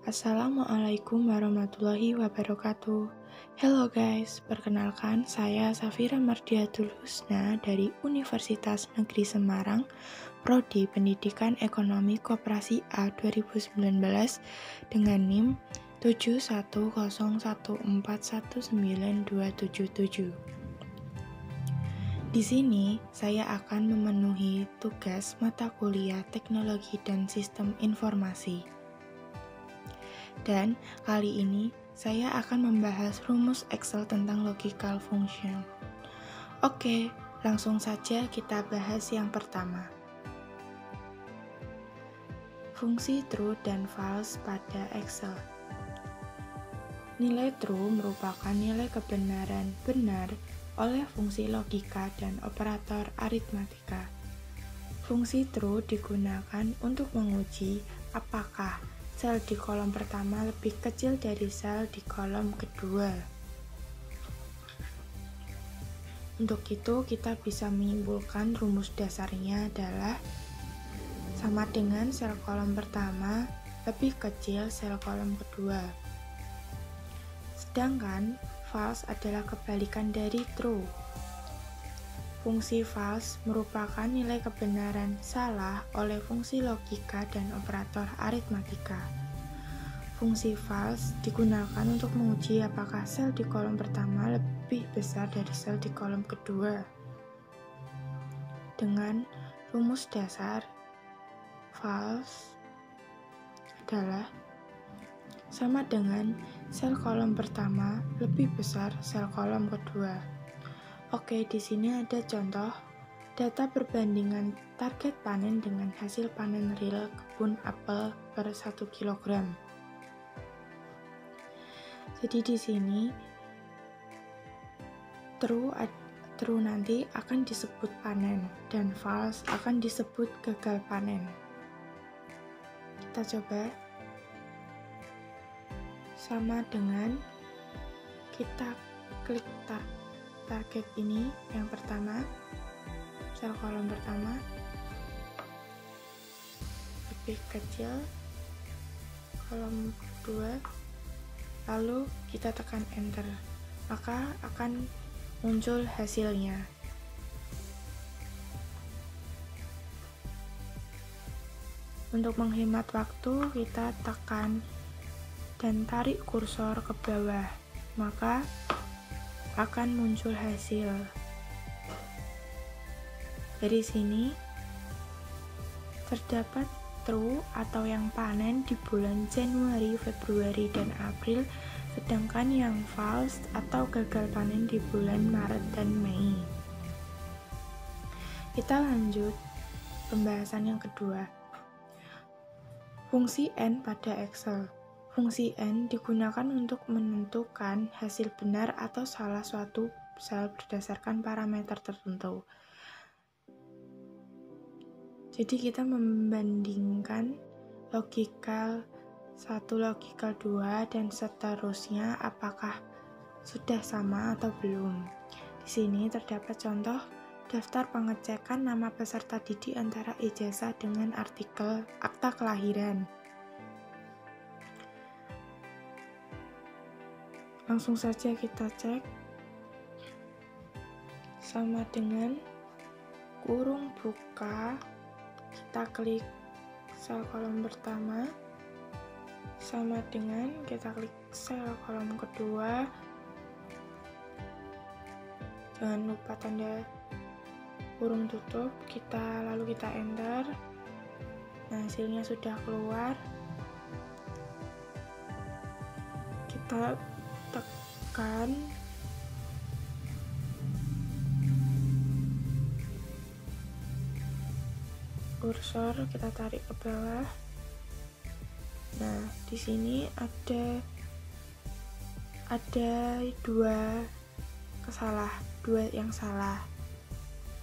Assalamualaikum warahmatullahi wabarakatuh. Hello guys, perkenalkan saya Safira Mardiatul Husna dari Universitas Negeri Semarang, Prodi Pendidikan Ekonomi Koperasi A 2019 dengan NIM 7101419277. Di sini saya akan memenuhi tugas mata kuliah Teknologi dan Sistem Informasi. Dan kali ini saya akan membahas rumus Excel tentang logical function. Oke, langsung saja kita bahas yang pertama. Fungsi true dan false pada Excel. Nilai true merupakan nilai kebenaran benar oleh fungsi logika dan operator aritmatika. Fungsi true digunakan untuk menguji apakah sel di kolom pertama lebih kecil dari sel di kolom kedua. Untuk itu, kita bisa menyimpulkan rumus dasarnya adalah sama dengan sel kolom pertama lebih kecil sel kolom kedua. Sedangkan false adalah kebalikan dari true. Fungsi false merupakan nilai kebenaran salah oleh fungsi logika dan operator aritmatika. Fungsi false digunakan untuk menguji apakah sel di kolom pertama lebih besar dari sel di kolom kedua. Dengan rumus dasar, false adalah sama dengan sel kolom pertama lebih besar sel kolom kedua. Oke, di sini ada contoh data perbandingan target panen dengan hasil panen real kebun apel per 1 kg. Jadi di sini true nanti akan disebut panen dan false akan disebut gagal panen. Kita coba sama dengan kita klik target ini, yang pertama sel kolom pertama lebih kecil kolom kedua, lalu kita tekan enter, maka akan muncul hasilnya. Untuk menghemat waktu, kita tekan dan tarik kursor ke bawah, maka akan muncul hasil. Dari sini terdapat true atau yang panen di bulan Januari, Februari, dan April, sedangkan yang false atau gagal panen di bulan Maret dan Mei. Kita lanjut pembahasan yang kedua. Fungsi N pada Excel. Fungsi N digunakan untuk menentukan hasil benar atau salah suatu sel berdasarkan parameter tertentu. Jadi kita membandingkan logikal 1, logikal 2, dan seterusnya apakah sudah sama atau belum. Di sini terdapat contoh daftar pengecekan nama peserta didik antara ijazah dengan artikel akta kelahiran. Langsung saja kita cek, sama dengan kurung buka, kita klik sel kolom pertama, sama dengan kita klik sel kolom kedua, jangan lupa tanda kurung tutup, lalu kita enter. Nah, hasilnya sudah keluar. Kita tekan kursor, kita tarik ke bawah. Nah, di sini ada dua yang salah,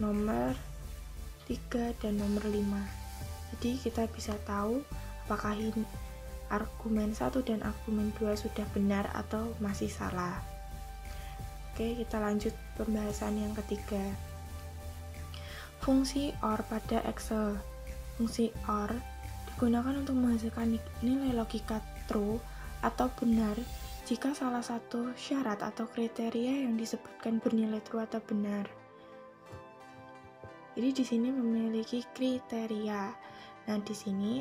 nomor 3 dan nomor 5. Jadi kita bisa tahu apakah ini argumen 1 dan argumen 2 sudah benar atau masih salah. Oke, kita lanjut pembahasan yang ketiga. Fungsi OR pada Excel. Fungsi OR digunakan untuk menghasilkan nilai logika true atau benar jika salah satu syarat atau kriteria yang disebutkan bernilai true atau benar. Jadi di sini memiliki kriteria. Nah, di sini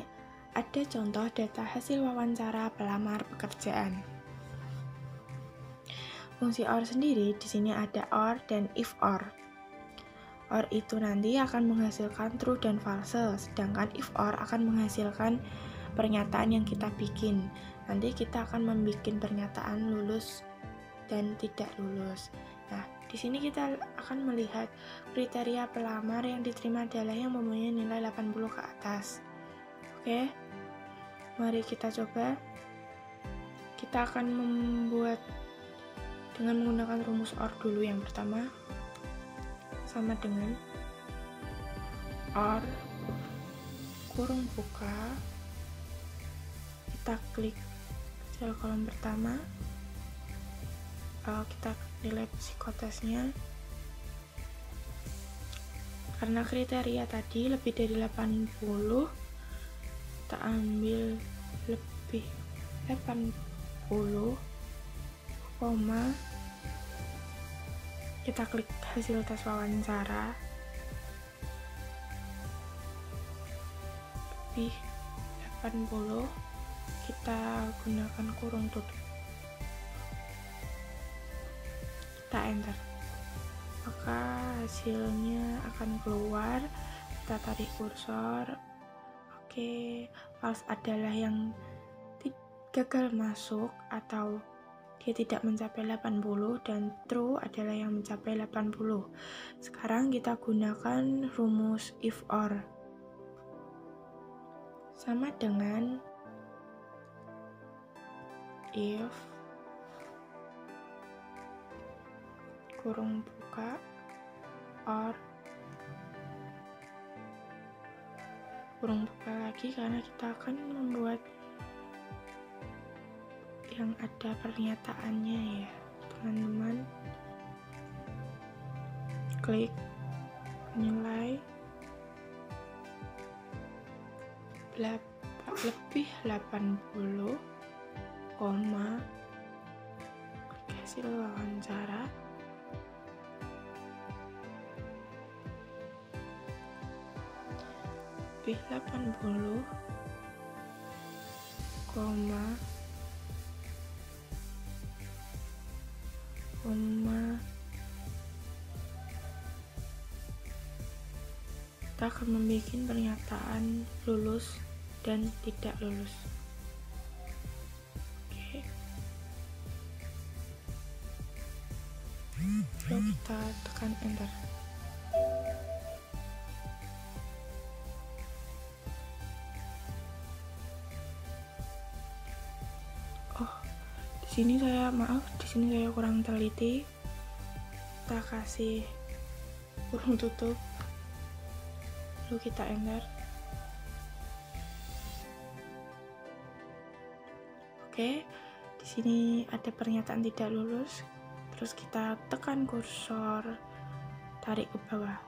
ada contoh data hasil wawancara pelamar pekerjaan. Fungsi OR sendiri di sini ada OR dan if OR. OR itu nanti akan menghasilkan true dan false, sedangkan if OR akan menghasilkan pernyataan yang kita bikin. Nanti kita akan membuat pernyataan lulus dan tidak lulus. Nah, di sini kita akan melihat kriteria pelamar yang diterima adalah yang mempunyai nilai 80 ke atas. Oke, mari kita coba. Kita akan membuat dengan menggunakan rumus OR dulu. Yang pertama sama dengan OR kurung buka, kita klik sel kolom pertama, kita nilai psikotesnya. Karena kriteria tadi lebih dari 80, kita ambil lebih 80, kita klik hasil tes wawancara, lebih 80, kita gunakan kurung tutup, kita enter, maka hasilnya akan keluar. Kita tarik kursor. Oke, false adalah yang gagal masuk atau dia tidak mencapai 80, dan true adalah yang mencapai 80. Sekarang kita gunakan rumus if OR. Sama dengan if kurung buka OR kurung buka lagi, karena kita akan membuat yang ada pernyataannya ya teman-teman. Klik nilai lebih 80, klik hasil wawancara, lebih 80, kita akan membuat pernyataan lulus dan tidak lulus. Oke, lalu kita tekan enter. Di sini saya kurang teliti. Kita kasih kurung tutup, lalu kita enter. Oke, di sini ada pernyataan tidak lulus. Terus kita tekan kursor, tarik ke bawah.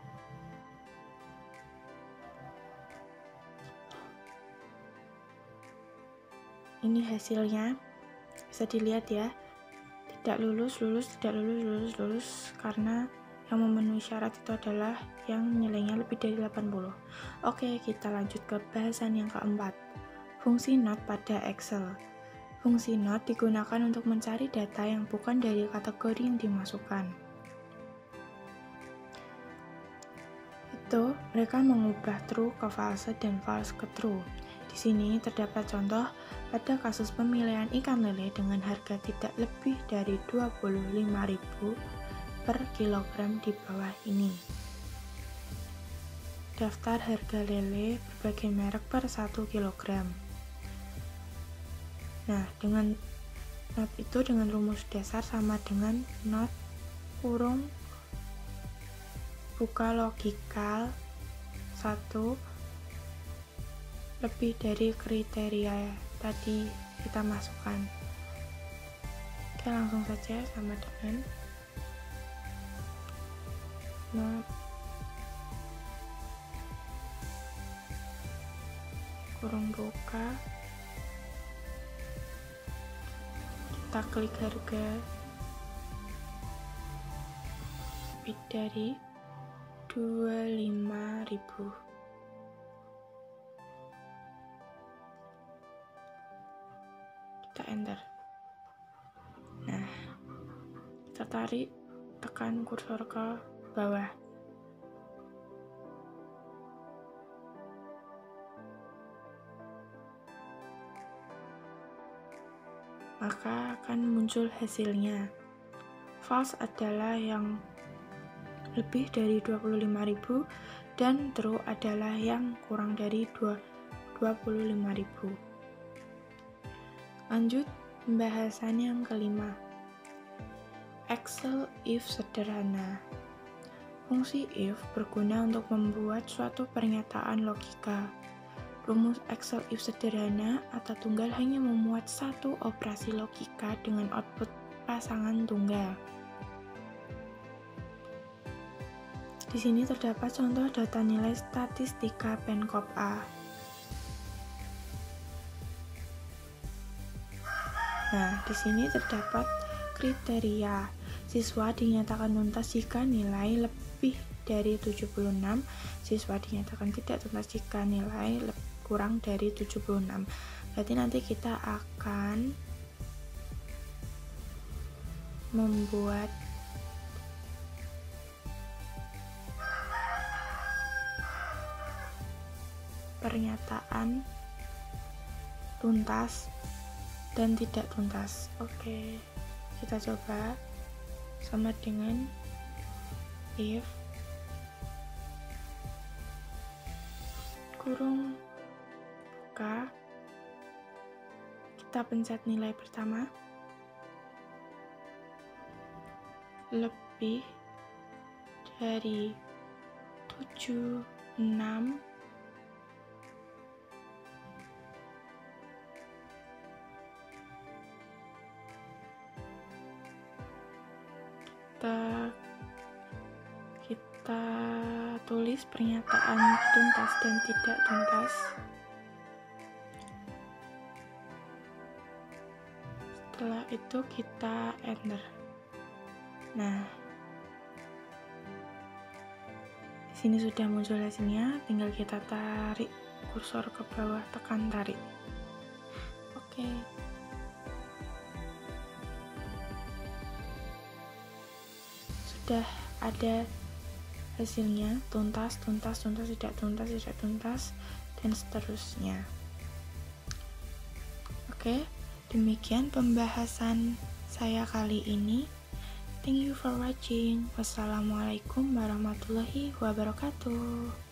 Ini hasilnya. Bisa dilihat ya, tidak lulus, lulus, tidak lulus, lulus, lulus, karena yang memenuhi syarat itu adalah yang nilainya lebih dari 80. Oke, kita lanjut ke bahasan yang keempat, fungsi not pada Excel. Fungsi not digunakan untuk mencari data yang bukan dari kategori yang dimasukkan. Itu mereka mengubah true ke false dan false ke true. Di sini terdapat contoh pada kasus pemilihan ikan lele dengan harga tidak lebih dari 25.000 per kilogram di bawah ini. Daftar harga lele berbagai merek per 1 kilogram. Nah, dengan not itu dengan rumus dasar sama dengan not kurung buka logikal 1 lebih dari kriteria tadi kita masukkan. Oke, langsung saja sama dengan not kurung buka kita klik harga lebih dari 25.000. Kita enter. Nah, kita tarik, tekan kursor ke bawah. Maka akan muncul hasilnya. False adalah yang lebih dari 25.000 dan true adalah yang kurang dari 25.000. Lanjut pembahasan yang kelima. Excel if sederhana. Fungsi if berguna untuk membuat suatu pernyataan logika. Rumus Excel if sederhana atau tunggal hanya memuat satu operasi logika dengan output pasangan tunggal. Di sini terdapat contoh data nilai statistika Penkop A. Nah, di sini terdapat kriteria. Siswa dinyatakan tuntas jika nilai lebih dari 76, siswa dinyatakan tidak tuntas jika nilai kurang dari 76. Berarti nanti kita akan membuat pernyataan tuntas dan tidak tuntas. Oke, kita coba. Sama dengan if kurung buka, kita pencet nilai pertama, lebih dari 76, kita tulis pernyataan tuntas dan tidak tuntas. Setelah itu kita enter. Nah, di sini sudah muncul hasilnya, tinggal kita tarik kursor ke bawah, tekan tarik. Oke. Sudah ada hasilnya, tuntas, tuntas, tuntas, tidak tuntas, tidak tuntas, dan seterusnya. Oke, demikian pembahasan saya kali ini. Thank you for watching. Wassalamualaikum warahmatullahi wabarakatuh.